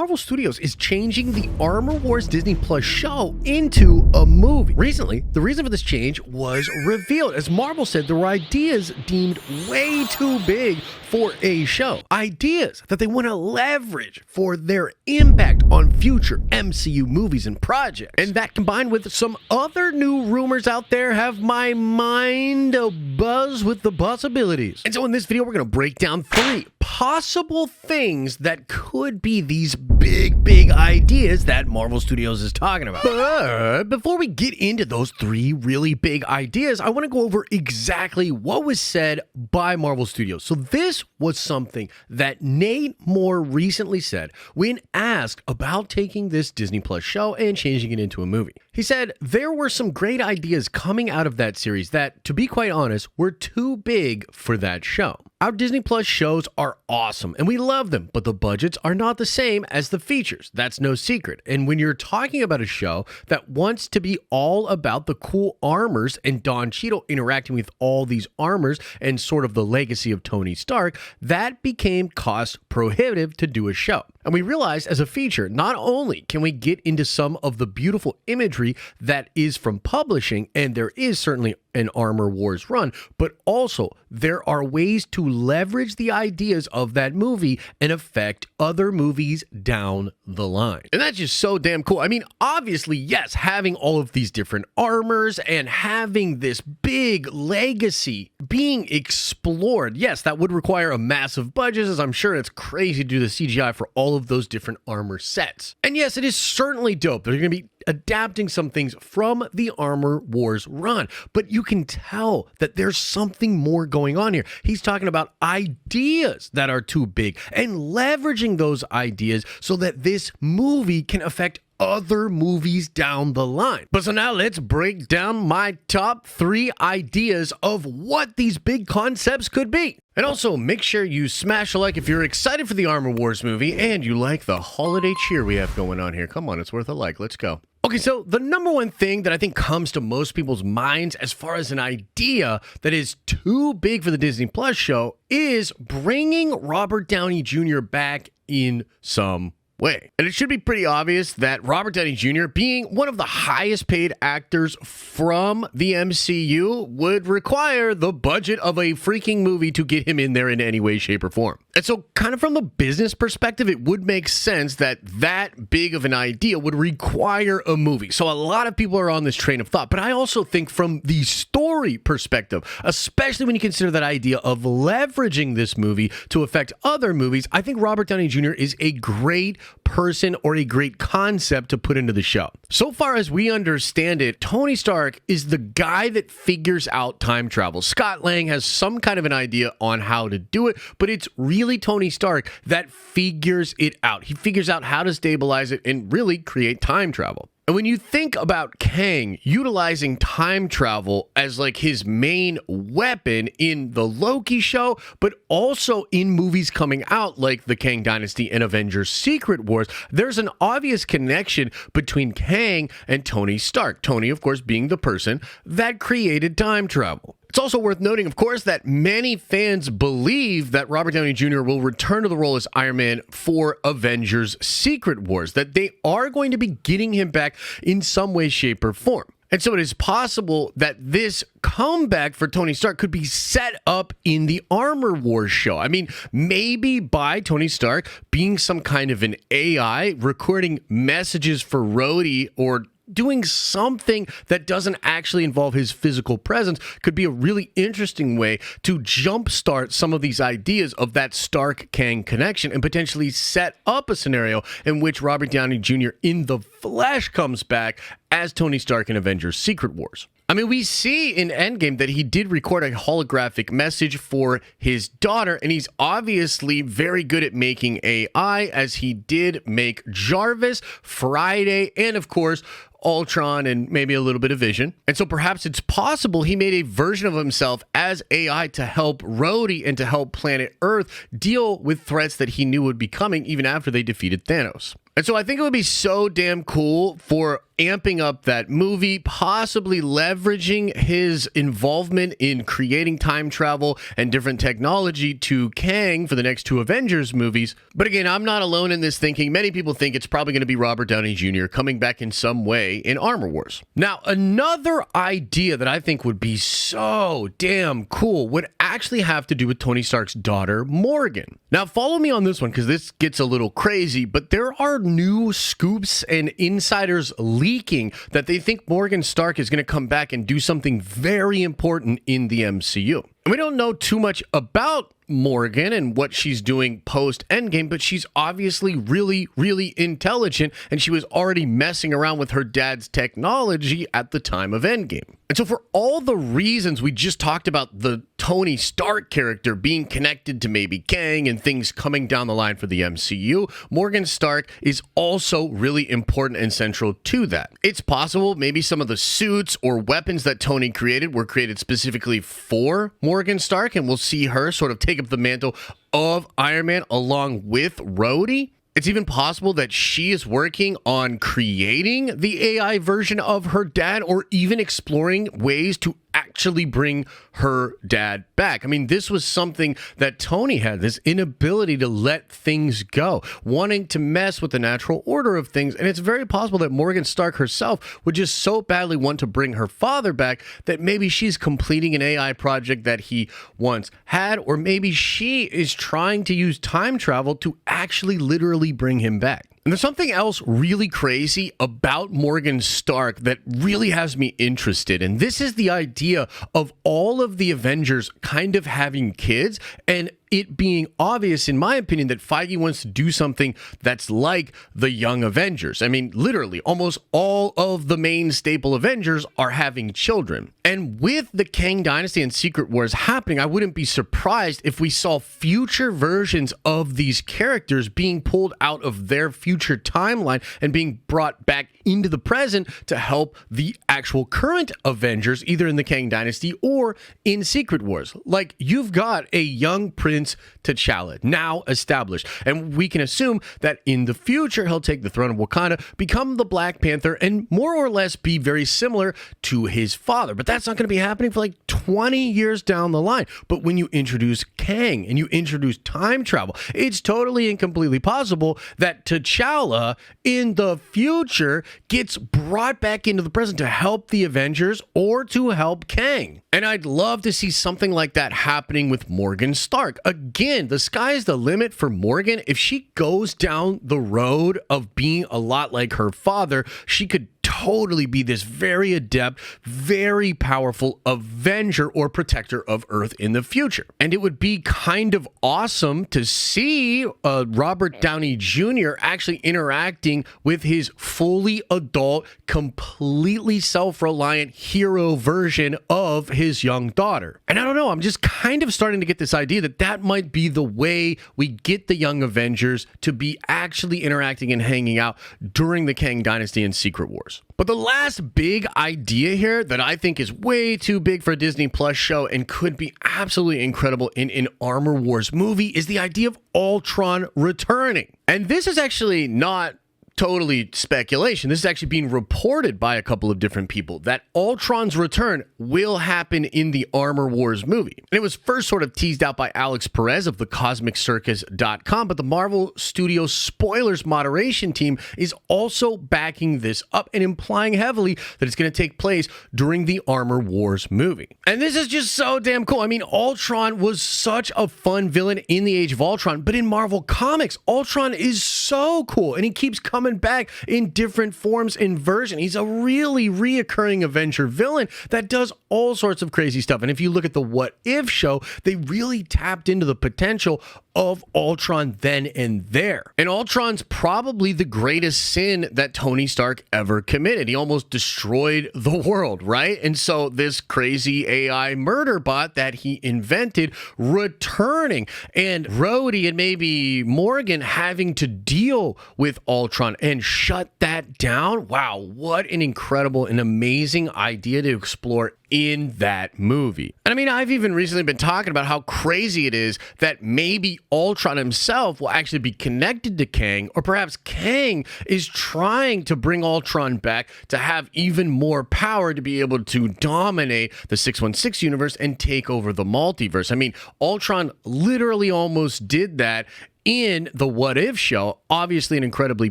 Marvel Studios is changing the Armor Wars Disney Plus show into a movie. Recently, the reason for this change was revealed, as Marvel said there were ideas deemed way too big for a show. Ideas that they want to leverage for their impact on future MCU movies and projects. And that, combined with some other new rumors out there, have my mind abuzz with the possibilities. And so in this video, we're going to break down 3 possible things that could be these big ideas that Marvel Studios is talking about. But before we get into those 3 really big ideas, I want to go over exactly what was said by Marvel Studios. So this was something that Nate Moore recently said when asked about taking this Disney Plus show and changing it into a movie. He said there were some great ideas coming out of that series that, to be quite honest, were too big for that show. Our Disney Plus shows are awesome and we love them, but the budgets are not the same as the features. That's no secret. And when you're talking about a show that wants to be all about the cool armors and Don Cheadle interacting with all these armors and sort of the legacy of Tony Stark, that became cost prohibitive to do a show. And we realized as a feature, not only can we get into some of the beautiful imagery that is from publishing, and there is certainly an Armor Wars run, but also there are ways to leverage the ideas of that movie and affect other movies down the line. And that's just so damn cool. I mean, obviously, yes, having all of these different armors and having this big legacy being explored, yes, that would require a massive budget, as I'm sure it's crazy to do the CGI for all of those different armor sets. And yes, it is certainly dope. They're going to be adapting some things from the Armor Wars run, but you can tell that there's something more going on here. He's talking about ideas that are too big and leveraging those ideas so that this movie can affect other movies down the line. But so now let's break down my top 3 ideas of what these big concepts could be. And also make sure you smash a like if you're excited for the Armor Wars movie and you like the holiday cheer we have going on here. Come on, it's worth a like. Let's go. Okay, so the number one thing that I think comes to most people's minds as far as an idea that is too big for the Disney Plus show is bringing Robert Downey Jr. back in some way. And it should be pretty obvious that Robert Downey Jr., being one of the highest paid actors from the MCU, would require the budget of a freaking movie to get him in there in any way, shape, or form. And so kind of from the business perspective, it would make sense that that big of an idea would require a movie. So a lot of people are on this train of thought, but I also think from the story perspective, especially when you consider that idea of leveraging this movie to affect other movies, I think Robert Downey Jr. is a great person or a great concept to put into the show. So far as we understand it, Tony Stark is the guy that figures out time travel. Scott Lang has some kind of an idea on how to do it, but it's really Tony Stark that figures it out. He figures out how to stabilize it and really create time travel. And when you think about Kang utilizing time travel as like his main weapon in the Loki show, but also in movies coming out like the Kang Dynasty and Avengers Secret Wars, there's an obvious connection between Kang and Tony Stark. Tony, of course, being the person that created time travel. It's also worth noting, of course, that many fans believe that Robert Downey Jr. will return to the role as Iron Man for Avengers Secret Wars, that they are going to be getting him back in some way, shape, or form. And so it is possible that this comeback for Tony Stark could be set up in the Armor Wars show. I mean, maybe by Tony Stark being some kind of an AI, recording messages for Rhodey or doing something that doesn't actually involve his physical presence could be a really interesting way to jumpstart some of these ideas of that Stark-Kang connection and potentially set up a scenario in which Robert Downey Jr. in the flesh comes back as Tony Stark in Avengers Secret Wars. I mean, we see in Endgame that he did record a holographic message for his daughter, and he's obviously very good at making AI, as he did make Jarvis, Friday, and of course, Ultron, and maybe a little bit of Vision. And so perhaps it's possible he made a version of himself as AI to help Rhodey and to help planet Earth deal with threats that he knew would be coming even after they defeated Thanos. And so I think it would be so damn cool for amping up that movie, possibly leveraging his involvement in creating time travel and different technology to Kang for the next two Avengers movies. But again, I'm not alone in this thinking. Many people think it's probably going to be Robert Downey Jr. coming back in some way in Armor Wars. Now, another idea that I think would be so damn cool would actually have to do with Tony Stark's daughter, Morgan. Now, follow me on this one because this gets a little crazy, but there are new scoops and insiders leaking that they think Morgan Stark is going to come back and do something very important in the MCU. And we don't know too much about Morgan and what she's doing post Endgame, but she's obviously really, really intelligent, and she was already messing around with her dad's technology at the time of Endgame. And so for all the reasons we just talked about the Tony Stark character being connected to maybe Kang and things coming down the line for the MCU, Morgan Stark is also really important and central to that. It's possible maybe some of the suits or weapons that Tony created were created specifically for Morgan Stark, and we'll see her sort of take up the mantle of Iron Man along with Rhodey. It's even possible that she is working on creating the AI version of her dad, or even exploring ways to actually bring her dad back. I mean, this was something that Tony had, this inability to let things go, wanting to mess with the natural order of things. And it's very possible that Morgan Stark herself would just so badly want to bring her father back that maybe she's completing an AI project that he once had, or maybe she is trying to use time travel to actually literally bring him back. And there's something else really crazy about Morgan Stark that really has me interested. And this is the idea of all of the Avengers kind of having kids, and it being obvious, in my opinion, that Feige wants to do something that's like the Young Avengers. I mean, literally, almost all of the main staple Avengers are having children. And with the Kang Dynasty and Secret Wars happening, I wouldn't be surprised if we saw future versions of these characters being pulled out of their future timeline and being brought back into the present to help the actual current Avengers, either in the Kang Dynasty or in Secret Wars. Like, you've got a young Prince T'Challa now established, and we can assume that in the future he'll take the throne of Wakanda, become the Black Panther, and more or less be very similar to his father. But that's not going to be happening for like 20 years down the line. But when you introduce Kang and you introduce time travel, it's totally and completely possible that T'Challa in the future gets brought back into the present to help the Avengers or to help Kang. And I'd love to see something like that happening with Morgan Stark. Again, the sky's the limit for Morgan. If she goes down the road of being a lot like her father, she could totally be this very adept, very powerful Avenger or protector of Earth in the future. And it would be kind of awesome to see Robert Downey Jr. actually interacting with his fully adult, completely self-reliant hero version of his young daughter. And I don't know, I'm just kind of starting to get this idea that that might be the way we get the Young Avengers to be actually interacting and hanging out during the Kang Dynasty and Secret Wars. But the last big idea here that I think is way too big for a Disney Plus show and could be absolutely incredible in an Armor Wars movie is the idea of Ultron returning. And this is actually not totally speculation. This is actually being reported by a couple of different people that Ultron's return will happen in the Armor Wars movie. And it was first sort of teased out by Alex Perez of thecosmiccircus.com, but the Marvel Studios spoilers moderation team is also backing this up and implying heavily that it's going to take place during the Armor Wars movie. And this is just so damn cool. I mean, Ultron was such a fun villain in the Age of Ultron, but in Marvel Comics, Ultron is so cool, and he keeps coming back in different forms and versions. He's a really reoccurring Avenger villain that does all sorts of crazy stuff. And if you look at the What If show, they really tapped into the potential of Ultron then and there. And Ultron's probably the greatest sin that Tony Stark ever committed. He almost destroyed the world, right? And so this crazy AI murder bot that he invented returning, and Rhodey and maybe Morgan having to deal with Ultron and shut that down. Wow, what an incredible and amazing idea to explore in that movie. And I mean, I've even recently been talking about how crazy it is that maybe Ultron himself will actually be connected to Kang, or perhaps Kang is trying to bring Ultron back to have even more power to be able to dominate the 616 universe and take over the multiverse. I mean, Ultron literally almost did that in the What If show. Obviously an incredibly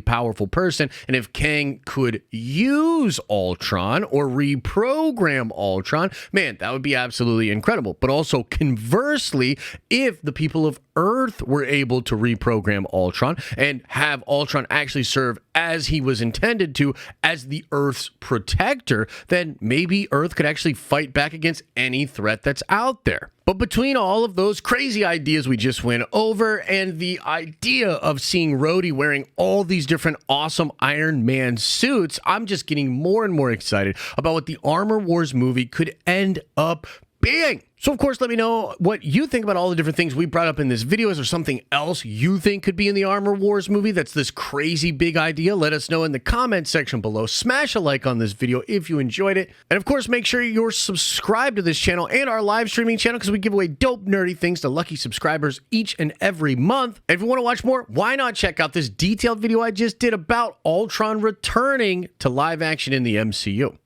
powerful person, and if Kang could use Ultron or reprogram Ultron, man, that would be absolutely incredible. But also conversely, if the people of Earth were able to reprogram Ultron and have Ultron actually serve as he was intended to, as the Earth's protector, then maybe Earth could actually fight back against any threat that's out there. But between all of those crazy ideas we just went over and the idea of seeing Rhodey wearing all these different awesome Iron Man suits, I'm just getting more and more excited about what the Armor Wars movie could end up being. So, of course, let me know what you think about all the different things we brought up in this video. Is there something else you think could be in the Armor Wars movie that's this crazy big idea? Let us know in the comment section below. Smash a like on this video if you enjoyed it. And, of course, make sure you're subscribed to this channel and our live streaming channel, because we give away dope, nerdy things to lucky subscribers each and every month. And if you want to watch more, why not check out this detailed video I just did about Ultron returning to live action in the MCU.